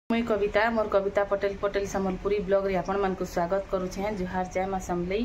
मुई कविता मोर कविता पटेल पटेल सम्बलपुरी ब्लॉग रे आपण मन को स्वागत करूछे। जुहार जय मां समलई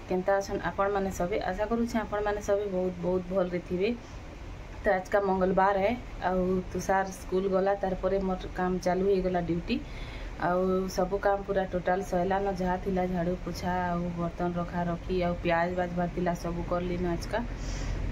केनता अछन आपण माने सभी आशा करूछे आपण माने सभी बहुत बहुत भल रे थिबे। तो आज का मंगलवार है आउ तुषार स्कूल गला तार परे मोर काम चालू ही गला ड्यूटी आउ सब काम पूरा टोटल सैला न जहा थिला झाड़ू पोछा आउ बर्तन रखा रखी आउ प्याज बाज भरतिला सब कर लीन आज का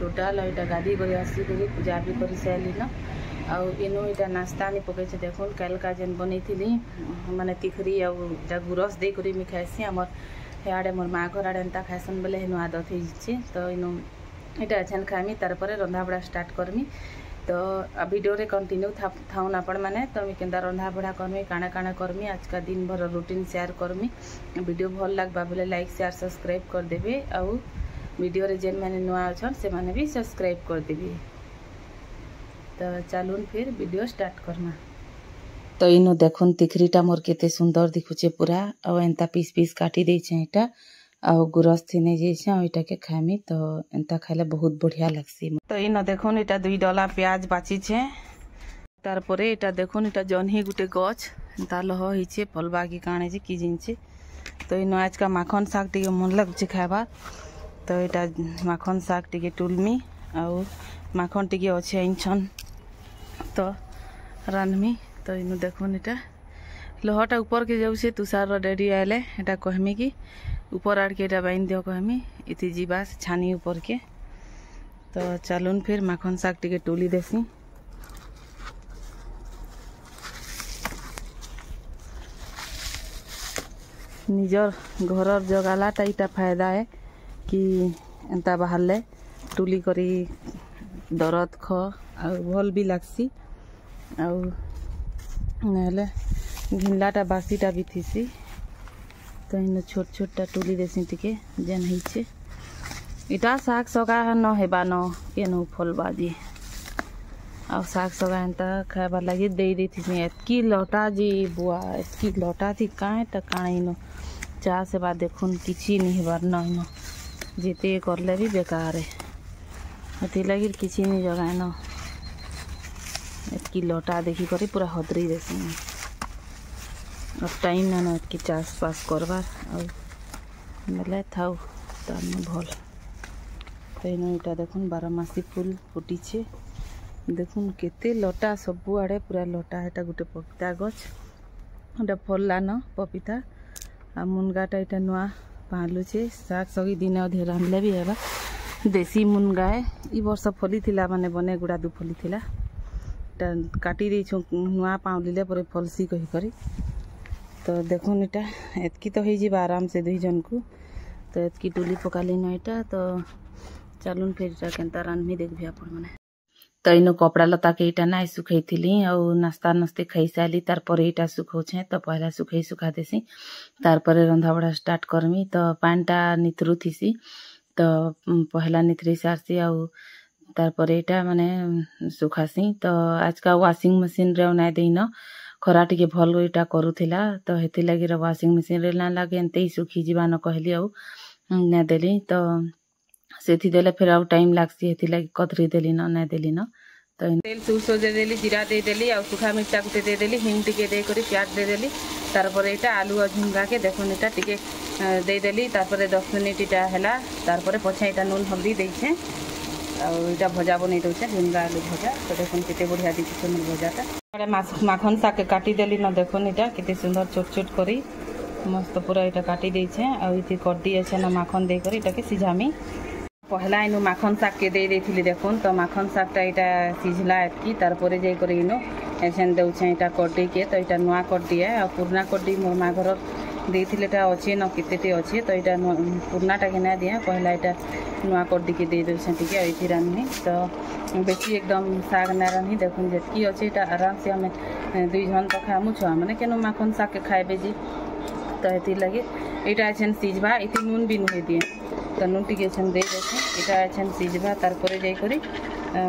टोटल एटा गादी करे आसी करी पूजा भी कर सैलिन आउ इनो इटा नाश्ता नहीं पकई देखुन कल का जेन बनी थी माने तिखरी आउ गुरस दे करी मी खाइसी हमर हेआडे मोर माँ घर आड़े एंता खाइसन बेले हेनु आदत हो तो इनो इटा एछन खाइमी तार परे रंधा बड़ा स्टार्ट करमी। तो वीडियो रे कंटिन्यू थाउन आपण माने तो मी केंदा रंधा बड़ा करमी काना काना करमी आज का दिन भर रूटीन शेयर करमी। वीडियो भल लागबा बेले लाइक शेयर सब्सक्राइब कर देबे आउ वीडियो रे जेन माने नुआ अछन से माने भी सब्सक्राइब कर देबे। तो चलून फिर वीडियो स्टार्ट करना। तो इनो देखुन तिखरीटा मोर केते सुंदर दिखुचे पूरा आ एंता पीस पीस काटी देछे एटा आ गुरस थिने जेछे आ एटा के खामी तो एंता खाले बहुत बढ़िया लागसी। तो इनो देखुन एटा 2 डला प्याज बाची छे तार परे एटा देखुन एटा जन्ही गुटे गछ एंता लह हिचे फलबा की काणे जे की जिनचे। तो इनो आज का माखन साग टिके मन लागुचे खाबा तो एटा माखन साग टिके टुलमी आ माखन टिके अच्छे इंछन तो रानमी। तो इनु देखुन एटा लहटा ऊपर के जाऊ से तुषार डैडी आले एटा कहमी कि ऊपर आड़ के एटा बाइन दियो कहमी इति जीवा छानी ऊपर के। तो चलून फिर माखन साग टिके टोली देसी। निजर घर जगालाटा इटा फायदा है कि एंता बाहरले टुली करी दरद ख आ भल भी लागसी आउ नहले घिनलाटा बासीटा भी थीसी। तो इन छोट छोटा टुली देसी टिके जेन हिचे इटा साग सगा न हेबा न केनु फल बाजी आ साग सगा एंता खाबा लागि दे थी एतकी लटा जी बुआ एतकी लटा थी काए त काई न चा से बा देखुन किछि नहीं हेबार न इन जेते करले भी बेकार है हती लगी किसी नहीं जगह न एतकी लटा देखी करी पूरा हदरी देसी अब टाइम ना न एतकी चाष पास करबार आले थाउ तार भल। तो इटा देखुन 12मासी फूल फुटी छे देखुन केते लटा सबु आड़े पूरा लटा एटा गुटे पपीता गछ एटा फलला न पपीता आ मुनगाटा एटा नुआ पालु छे साग सगी दिन अधे रांधले भी हेबा देसी मुनगा है ई वर्ष फली थिला माने बने गुड़ा दु फली थिला काटी दै छु नुआ पाउलिले परे फलसी कहि करी। तो देखुन एटा एतकी तो होई जिबा आराम से 2 जन को तो एतकी टुली पकाली न एटा। तो चलून फिर एटा केनता रानमी देखबे आपण माने। तो इनो कपड़ा लता के एटा नाइ सुखै थिली आ नाश्ता नस्ते खाई साली तार परे एटा सुखौछे तो पहला सुखा देसी तार परे रंधा बड़ा स्टार्ट करमी। तो पानटा नितरु थिसी तो पहला निथरी सारसी आउ तार परे एटा माने सुखासी। तो आज का वाशिंग मशीन रे ना देइन खरा टिके भल एटा करूथिला तो हेति लागि रे वाशिंग मशीन रे ना लागे एंते ही सुखी जीवा न कहली आउ ना देली तो सेथि देले फिर आउ टाइम लागसी हेति लागि कतरी देली ना देली न। तो तेल सुसो दे देली जीरा दे देली आ सुखा मिर्चा गुटे दे देली हिंग टिके दे करी प्याज दे देली तार परे एटा आलू आ झुंगा के देखुन एटा टिके दे देली तार परे 10 मिनिट एटा हैला तार परे पछा एटा नून हल्दी देइछे आ एटा भजा बनै दोछे झुंगा आलू भजा। तो देखुन केते बढ़िया दिखछे मोर भजाटा अरे माखन साग के काटी देली न देखुन एटा केते सुंदर छोट छोट करी मस्त पूरा एटा काटी देइछे आ इति कड्डी আছে ना माखन दे करी एटा के सिझामी। पहला इनु माखन साग के दे देथिली देखुन तो माखन सागटा एटा सिझला एतकी तार परे जाई करी इनु एछन देउछे एटा कड्डी के। तो एटा नुआ कड्डी है आ पुरना कड्डी मोर मा घर देथिलेटा अच्छे न केतेटे अच्छे तो एटा पुरनाटा के ना दिया पहला एटा नुआ कड्डी के दे देउछे टिके एथि रान्ही। तो बेसी एकदम साग ना रान्ही देखुन जेतकी अच्छे एटा आराम से हमें 2 जन तो खामु छुआ माने केनो माखन साग के खाइबे जी तो हेति लागि एटा एछन सिझबा इति नून भी नुहे दिए तो नून टिके एछन दे देछे एटा एछन सिझबा तार परे जाई करी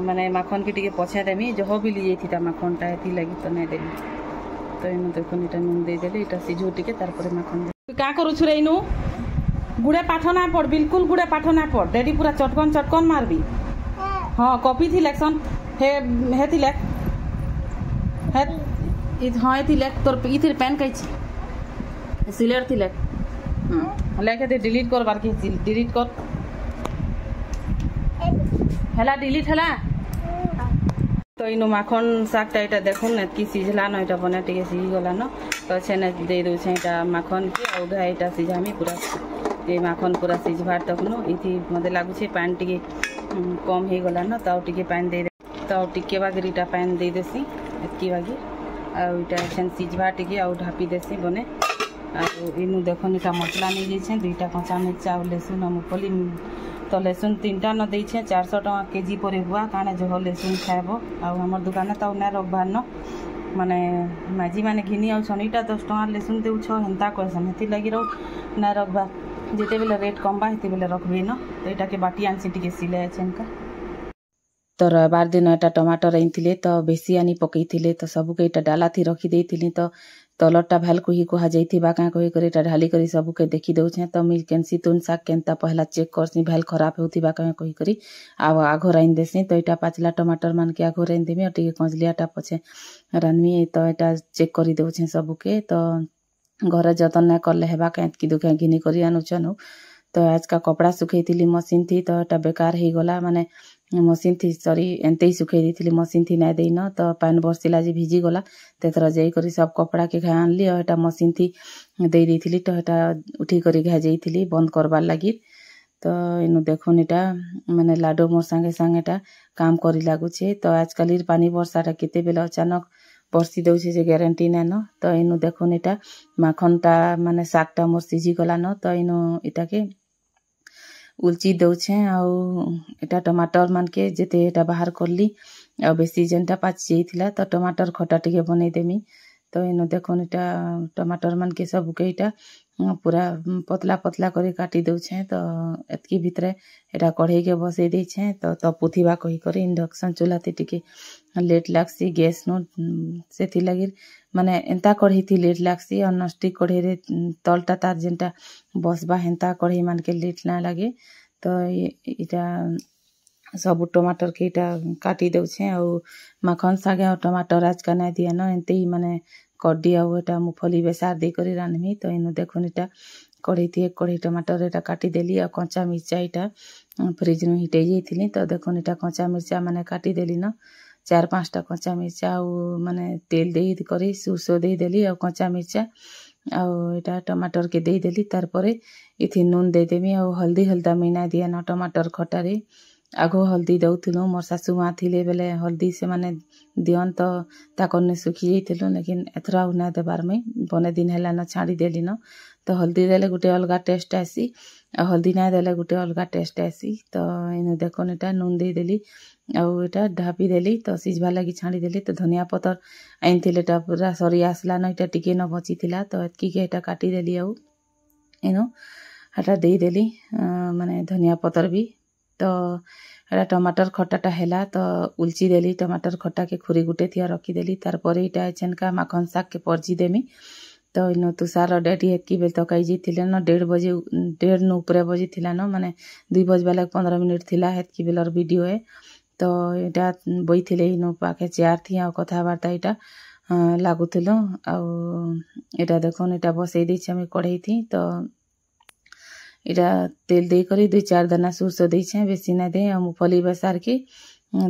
माने माखन के टिके पछा देमी जहो भी लिए थिता माखनटा हेति लागि तो नै देली। तो इनु देखुन एटा नून दे देली एटा सिझु टिके तार परे माखन दे का करू छु रे इनु गुड़े पाठ ना पड़ बिल्कुल गुड़े पाठ ना पड़ डैडी पूरा चटकन मारबी। हाँ कॉपी थी लेक्शन हे थी लेख हाँ ये लेख तोर इधर पेन कही सिलेट थी लेख लेखे दे डिलीट कर बार के डिलीट कर हेला डिलीट हेला तो इनो माखन शाकटा एटा देखुन एतकी सिझला न एटा बने टिके सिझी गला न तो छेने दे दउ छै एटा माखन के औ घा एटा सिझामी पूरा ए माखन पूरा सिझबार तक न इथि मते लागु छै पानी टिके कम हे गला न तो टिके पानी दे तो टिके बागरीटा पानी दे देसी एतकी बागी आ इटा छेन सिझबा टिके औ ढापी देसी बने आ इनु देखन एटा मसला नै जे छै दुईटा कच्चा मिर्चा और लहसुन मुफली तो लहसुन 3टा न दे 400 टका केजी पर हुआ काना जो लहसुन खाएब आमर दुकान तो ना रखबार न माने माझी मैंने घिनी आईटा 10 टका लहसुन देछ हेन्ता कहसन हेती लगी ना रखबार जिते बेले रेट कम हेते बेले रखबे न तो यहाँ के बाटी आनसी टिके सिले छेनका तो रविवार दिन एटा टमाटर आनी तो बेसी आनी पकई तो सबके यहाँ डाला थी रखी देती तो तलटा भाल कही कह जाइथिबा क्या कही कर ढाली कर सबके देखी दौचे तो मुझे कैंसी तुन शाग केनता पहला चेक करसी भाल खराब होता क्या कही कर आघो राइन देसी तो यहाँ पाचला टमाटर मान के आघो राइन देमी और टे कंजलियाटा पछे रानमी तो यहाँ चेक कर दौचे सबके तो घर जतन ना कले हेबा क्या दुखे घिनी कर आनुचन तो आज का कपड़ा सुखई थी मशीन थी तो यहाँ बेकार हो गला माने मशीन थी सॉरी एंते ही सुखई दी मशीन थी ना देन तो पानी बरसिला जे भिजी गला तेथर जाकर सब कपड़ा के घा आनली और यहाँ मशीन थी दे दी तो यहाँ उठी कर घा जाइली बंद करवार लगी तो इनु देखुन यहाँ मैंने लाडो मोर सांगे सांगे काम करी लगुचे तो आजकल पानी बर्षाटा केते बेले अचानक बर्षी दौचे जे ग्यारंटी ना न तो इनु देखुन यहाँ माखनटा माने शाकटा मोर सिझी गला न तो इनु इटा के उलची दौचे आटा टमाटर मान के जेते एटा बाहर करली आ बेसी जेनटा पाची जाइथिला तो टमाटर खटा टिके बनै देमी तो इनो देखुन यहाँ टमाटर मान के सबके यहाँ पूरा पतला पतला करे काटी दौचे तो एतकी भितर यहाँ कढ़ई के बसई देछे तो तपुथिबा कही कर इंडक्शन चूल्हा टिके लेट लागसी गैस नो से लगी माने एंता कढ़ई थी लेट लागसी और नस्टिक कढ़ई रे तलटा तार जेनटा बसबा हेन्ता कढ़ई मान के लेट ना लगे तो यहाँ सब टमाटर के यहाँ काटी दौचे और माखन सागे और टमाटर आज का ना दिया न एंते ही माने कड्डी आटा मुफली बेसार दे कर रानमी तो इनु देखुन यहाँ कढ़ई थी एक कढ़ई टमाटर यहाँ काटी देली और कंचा मिर्चा यहाँ फ्रिज में हिटे जाइली तो देखुन यहाँ कंचा मिर्चा माने काटी देली न 4-5टा कंचा मिर्चा माने तेल दे कर सुसो दे देली और कंचा मिर्चा आटा टमाटर के दे देली तार परे इथि नून दे देमी और हल्दी हल्दा मीना दिया न टमाटर खटारे आगो हल्दी दौलु मोर सासू माँ थी बेले हल्दी से माने दियन तो ताकने सुखी जाइलु लेकिन एथरा ना देबार में बने दिन है न छाड़ी देली न तो हल्दी देले गोटे अलग टेस्ट आसी और हल्दी ना देले गोटे अलग टेस्ट आसी तो इन देखो यहाँ नून दे देली आटा ढापी देली तो सिझबा लगी छाड़ी देली तो धनिया पतर आनी पूरा सरी आसला न यहाँ टिके न बची तो एतकी के यहाँ काटी देली इनो हटा दे देली माने धनिया पतर भी तो यहाँ टमाटर खटाटा है तो उलची देली टमाटर खटा के खुरी गुटे थी रखी देली तार परे यहाँ छेनका माखन शाग के परजी देमी तो इन तुषार डैडी एतकी बेल तक आई जाइए न 1:30 न उपरे बजी थिला न माने 2 बजबा लग 15 मिनट थिला एतकी बेलर वीडियो है तो यहाँ बई थे इन पाखे चेयर थी आ कथबार्ता यहाँ लगुलु आटा देखुन यहाँ बसई देमी कढ़ई थी तो यहाँ तेल दे कर 2-4 दाना सुरस देछे बेसी ना दे मुफली बेसार के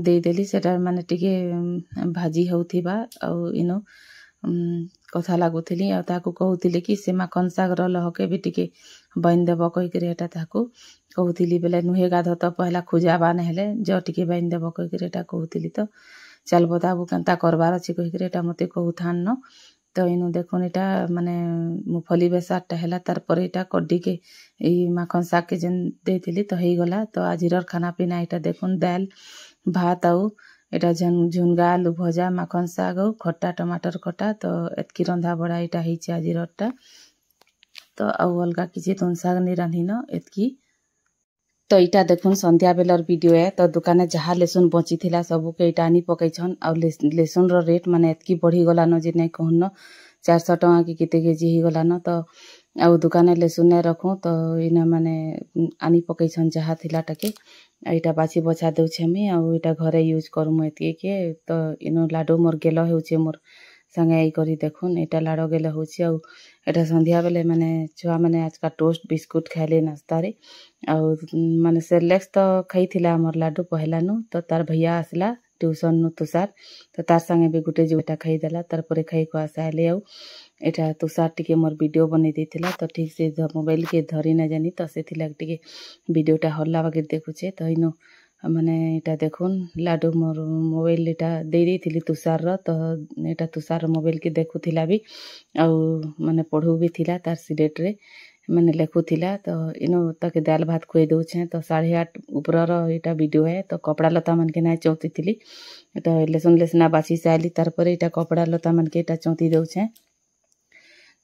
दे देली सेटा माने टिके भाजी होउथिबा इनो कथा लगुली कहूली कि से माखन शाग लहके भी टिके बन देव कहीकर यहाँ ताकू कहूली बेले नुहे गाध तो पहला खुजाबा नहेले जो टिके बन देव कहीकर यहाँ कहूली तो चल बताबू केनता करबार अच्छे कहीकर यहाँ मत कहूथान न तो इनु देखुन यहाँ माने मुफली बेसारटा है तार पर यहाँ कड्डी के माखन शाग के जेन देती तो हो गला तो आज खाना पीना यहाँ देखुन दाल भात यहाँ झुनगा आलू भजा माखन शाग खट्टा टमाटर खट्टा तो एतकी रंधा बड़ा यहाँ होता आज तो अलग किसी तुन शाग नहीं रांधी न एतकी तो यहाँ देखुन संध्या बेलर वीडियो है तो दुकान जहाँ लेसुन बची थिला सबके यहाँ आनी पकईछन आ लेसुन रेट माने एतकी बढ़ी गला न जे नहीं कहून 400 टका की केते केजी हो गला न तो आउ दुकान लेसुन नहीं रखूँ तो इन माने आनी पकईछन जहाँ थिला टाके यहाँ बाछी बछा दौछे मी यहाँ घरे यूज करूँ एतकी के तो इन लाडू मोर गेल हो मोर संगे आई करी देखुन एटा लाड़ गेले होछि आउ एटा संध्या बेले माने छुआ माने आज का टोस्ट बिस्कुट खाइले नाश्ता रे आउ माने सेरेलेक्स तो खाइथिला हमर लाडू पहलानु तो तार भैया आसला ट्यूशन नु तुषार तो तार संगे भी गुटे जोटा खाई देला तार परे खाई को आसाले आउ एटा तुषार टिके मोर वीडियो बनै देथिला तो ठीक से मोबाइल के धरी ना जानी तो सेथिला टिके वीडियोटा हल्ला बागे देखुछे तो इनो माने एटा देखुन लाडू मोर मोबाइल एटा दे देथिली तुषार रो तो एटा तुषार मोबाइल के देखुथिला भी आउ माने पढू भी थिला तार सिलेट रे मैंने लेखुला तो इनो ताके दाल भात खुए दौचे तो 8:30 ऊपर एटा वीडियो है तो कपड़ा लता मन के ना चौती थी तो लेसन लेसना बाछी साइली तार पर एटा कपड़ा लता मन के एटा चौती दौचे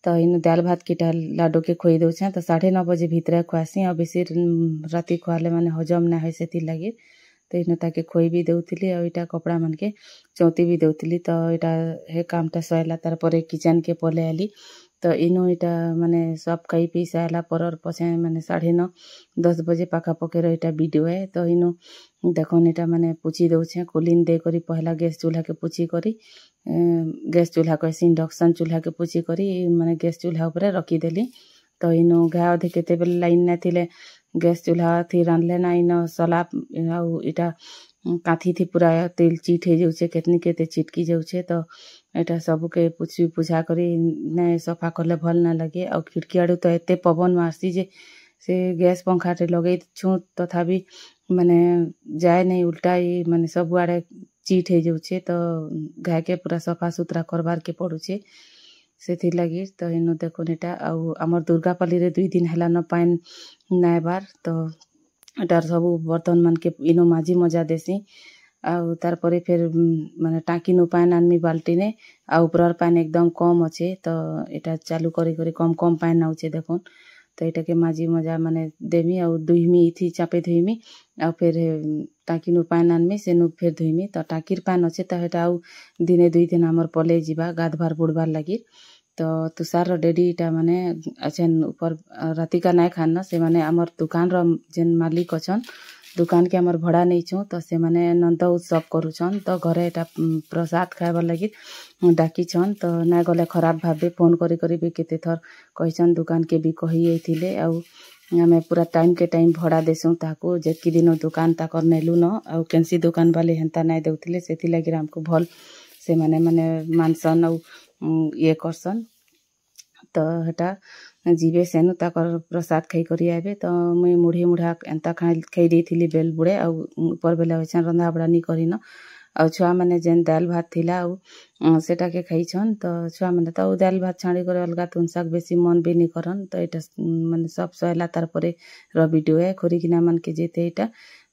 तो इन दाल भात के लाडू के खुई दौचे तो 9:30 बजे भीतर खुआसी और बेसी राति खुआले माने हजम ना होय सेति लगे तो इन ताके खुई भी दौली और एटा कपड़ा मन के चौती भी दौली तो एटा हे कामटा सैला तार पर किचन के पले आली तो इनो एटा माने सब खाई पी सारा पर पछे माने 9:30-10 बजे पाखा पकेर एटा वीडियो है तो इनो देखो एटा माने पुछी दौछे कोलिन दे करी पहला गैस चूल्हा के पुछी करी गैस चूल्हा को इंडक्शन चूल्हा के पुछी करी माने गैस चूल्हा ऊपर रखी देली तो इनो गाय अधे केते बेले लाइन ना थिले गैस चूल्हा थी रांधले ना इनो सलाप आउ एटा काथी थी पूरा तेल चीट हो जाउछे केतनी केते चिटकी जाउछे तो एटा सब के पूछा करी ने सफा करले भल ना लगे और खिड़की आड़ू तो एते पवन मारसी जे से गैस पंखा रे लगे छु तथापि माने जाए नहीं उल्टा ही माने सब आड़े चीट हो जाउछे तो गाय के पूरा सफा सुतरा करबार के पड़ुछे सेथि लगी तो इनो देखो नेटा आउ हमर दुर्गापाली रे 2 दिन हला न पाइन नाय बार तो एटार सब बर्तन मन के इनो माजी मजा देसी आउ तार परे फिर माने टाकी नु पानी आनमी बाल्टी ने आ ऊपर पानी एकदम कम अच्छे तो एटा चालू करी करी कम कम पानी आउछे देखुन तो एटा के माजी मजा माने देमी और दुईमी इथी चापे धुईमी आ फिर टाकी नु पानी आनमी से नु फिर धुईमी तो टाकीर पानी अच्छे तो एटा आउ दिने 2 दिन हमर पले जीवा गाधबार बुड़बार लगी तो तुषार डेडी इटा माने अछन ऊपर राति का नाय खाना से माने हमर दुकान रो जेन मालिक अछन दुकान के हमर भड़ा नहीं छो तो से माने नंद उत्सव करूछन तो घरे एटा प्रसाद खाइबार लगी डाकी छन तो ना गले खराब भाबे फोन करी करी भी केते थर कहिछन दुकान के भी कही आइथिले आउ हमें पूरा टाइम के टाइम भड़ा देसु ताको जेकी दिन दुकान ताकर नेलु न आउ केनसी दुकान वाले हेंता नाय देउथिले सेति लागि हमको भल से माने मानसन आउ ये करसन तो हेटा जीवे सेनु ताकर प्रसाद खाई करी आबे तो मुई मुढ़ी मुढ़ा एंता खाई देथिली बेल बुड़े आ ऊपर बेला होछन रंधा बड़ा नी करिन आ छुआ माने जेन दाल भात थिला आ सेटा के खाइछन तो छुआ माने तो दाल भात छाड़ी करे अलगा तुन साग बेसी मन भी नी करन तो एटा माने सब सैला तार परे र वीडियो है खोरिकिना मन के जेते एटा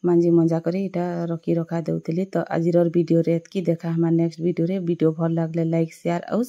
मांजी मंजा करी एटा रखी रखा देउथिली तो आजिर वीडियो रे एतकी देखा हमार नेक्स्ट वीडियो रे वीडियो भल लागले लाइक शेयर और